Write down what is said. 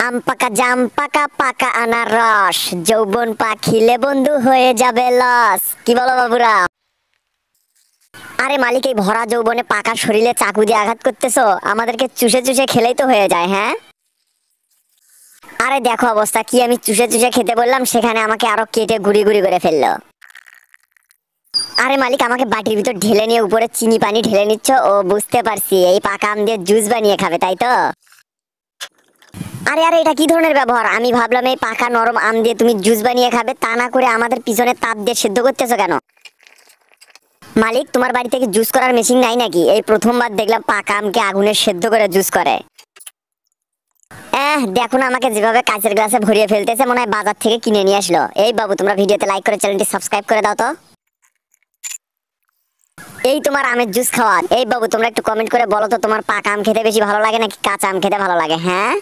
আম পাকা জাম পাকা পাকা আনারস যৌবন পাখিলে বন্ধু হয়ে যাবে লস। কি বলো বাবুরা? আরে মালিক, এই ভরা যৌবনে পাকা শরীরে চাকু দিয়ে আঘাত করতেছো, আমাদেরকে চুষে চুষে খেলেই তো হয়ে যায়। হ্যাঁ, আরে দেখো অবস্থা কি, আমি চুষে চুষে খেতে বললাম, সেখানে আমাকে আরো কেটে গুড়ি গুড়ি করে ফেললো। আরে মালিক, আমাকে বাটির ভিতর ঢেলে নিয়ে উপরে চিনি পানি ঢেলে নিচ্ছ। ও বুঝতে পারছি, এই পাকা আম দিয়ে জুস বানিয়ে খাবে, তাই তো? আরে আরে, এটা কি ধরনের ব্যবহার? আমি ভাবলাম এই পাকা নরম আম দিয়ে তুমি জুস বানিয়ে খাবে, তা না করে আমাদের পিছনে তাপ দিয়ে সিদ্ধ করতেছো কেন? মালিক, তোমার বাড়ি থেকে জুস করার মেশিন নাই নাকি? এই প্রথমবার দেখলাম পাকা আমকে আগুনে সেদ্ধ করে জুস করে। দেখো না আমাকে যেভাবে কাঁচের গ্লাসে ভরিয়ে ফেলতেছে, মনে হয় বাজার থেকে কিনে নিয়ে আসলো। এই বাবু, তোমরা ভিডিওতে লাইক করে চ্যানেলটি সাবস্ক্রাইব করে দাও তো। এই তোমার আমের জুস খাওয়া। এই বাবু, তোমরা একটু কমেন্ট করে বলো তো, তোমার পাকা আম খেতে বেশি ভালো লাগে নাকি কাঁচা আম খেতে ভালো লাগে? হ্যাঁ।